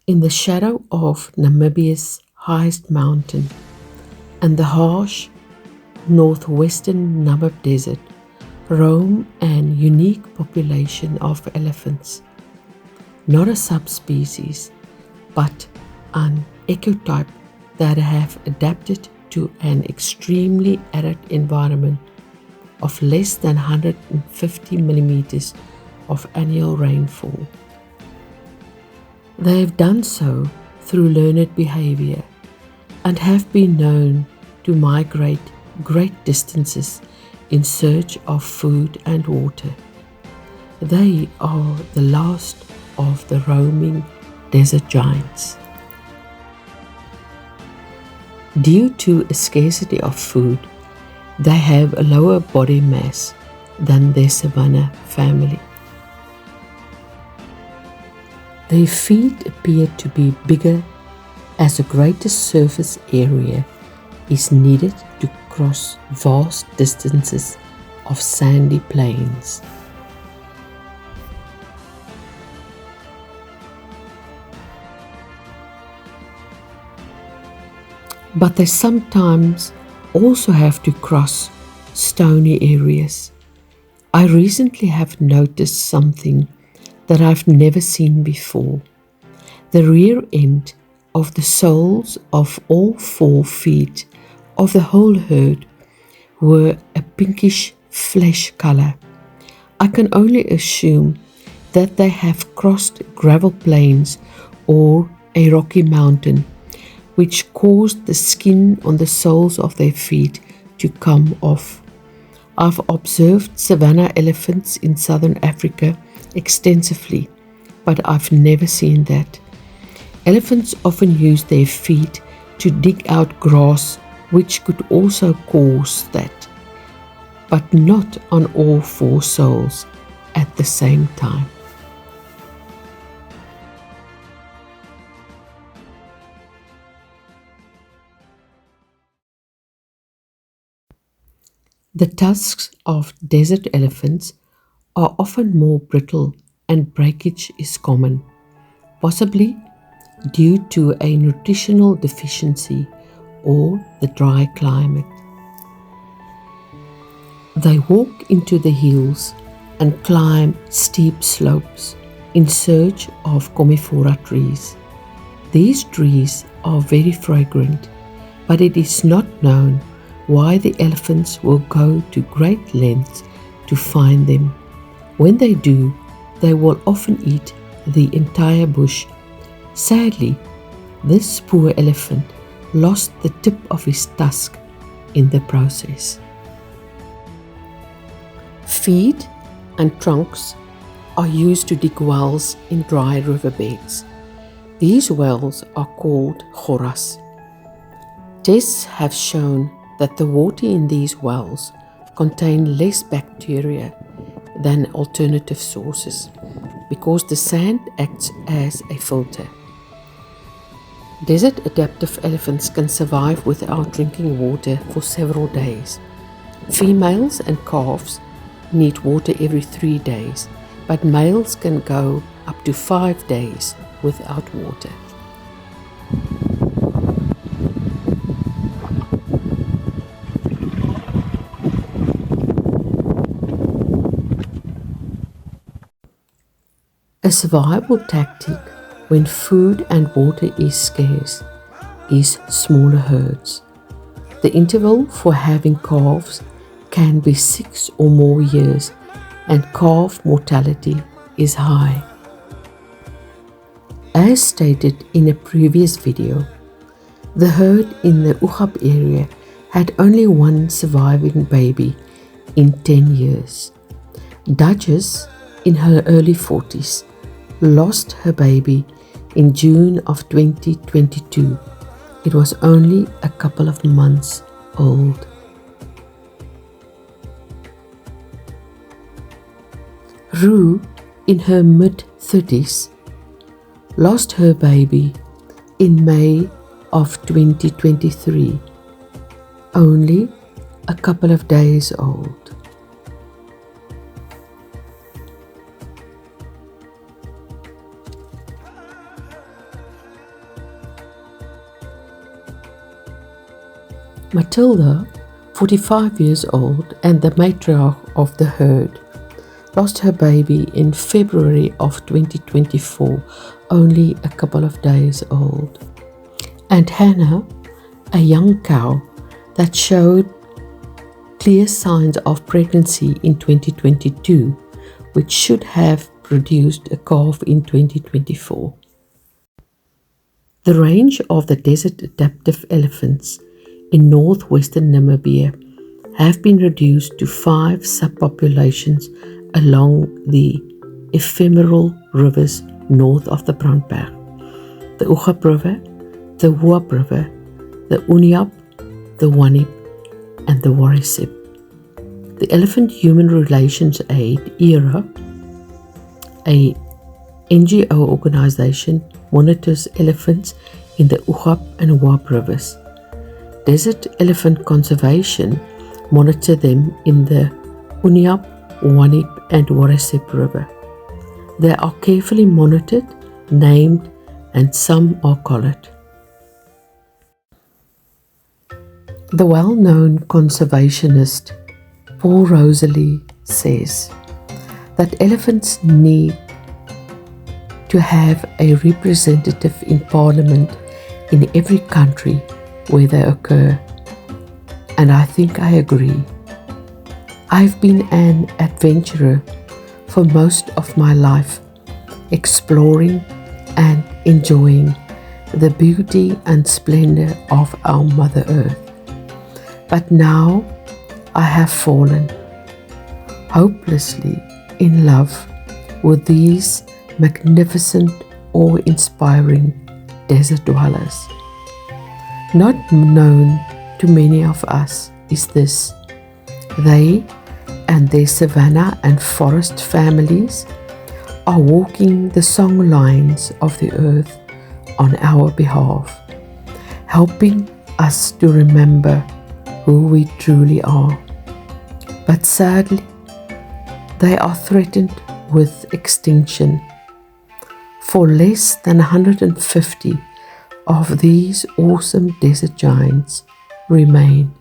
In the shadow of Namibia's highest mountain and the harsh Northwestern Namib desert roam an unique population of elephants, not a subspecies, but an ecotype that have adapted to an extremely arid environment of less than 150 millimeters of annual rainfall. They have done so through learned behaviour and have been known to migrate great distances in search of food and water. They are the last of the roaming desert giants. Due to a scarcity of food, they have a lower body mass than their savanna family. Their feet appear to be bigger as a greater surface area is needed to cross vast distances of sandy plains. But they sometimes also have to cross stony areas. I recently have noticed something that I've never seen before. The rear end of the soles of all 4 feet of the whole herd were a pinkish flesh color. I can only assume that they have crossed gravel plains or a rocky mountain, which caused the skin on the soles of their feet to come off. I've observed savanna elephants in southern Africa extensively, but I've never seen that. Elephants often use their feet to dig out grass, which could also cause that, but not on all 4 soles at the same time. The tusks of desert elephants are often more brittle and breakage is common, possibly due to a nutritional deficiency or the dry climate. They walk into the hills and climb steep slopes in search of commiphora trees. These trees are very fragrant, but it is not known why the elephants will go to great lengths to find them. When they do, they will often eat the entire bush. Sadly, this poor elephant lost the tip of his tusk in the process. Feet and trunks are used to dig wells in dry riverbeds. These wells are called goras. Tests have shown that the water in these wells contain less bacteria than alternative sources because the sand acts as a filter. Desert adaptive elephants can survive without drinking water for several days. Females and calves need water every 3 days, but males can go up to 5 days without water. A survival tactic when food and water is scarce is smaller herds. The interval for having calves can be 6 or more years, and calf mortality is high. As stated in a previous video, the herd in the Ugab area had only 1 surviving baby in 10 years. Duchess, in her early 40s, lost her baby in June of 2022. It was only a couple of months old. Rue, in her mid-30s, lost her baby in May of 2023, only a couple of days old. Matilda, 45 years old and the matriarch of the herd, lost her baby in February of 2024, only a couple of days old. And Hannah, a young cow that showed clear signs of pregnancy in 2022, which should have produced a calf in 2024. The range of the desert adaptive elephants in northwestern Namibia have been reduced to 5 subpopulations along the ephemeral rivers north of the Brandberg: the Ugab River, the Ugab River, the Ugab, the Wanib, and the Warrisip. The Elephant Human Relations Aid, ERA, a NGO organization, monitors elephants in the Ugab and Ugab rivers. Desert Elephant Conservation monitor them in the Ugab, Wanib, and Warrisip River. They are carefully monitored, named, and some are collared. The well-known conservationist Paul Rosalie says that elephants need to have a representative in Parliament in every country where they occur, and I think I agree. I've been an adventurer for most of my life, exploring and enjoying the beauty and splendor of our Mother Earth. But now I have fallen hopelessly in love with these magnificent, awe-inspiring desert dwellers. Not known to many of us is this: they and their savanna and forest families are walking the song lines of the earth on our behalf, helping us to remember who we truly are. But sadly, they are threatened with extinction. For less than 150 of these awesome desert giants remain.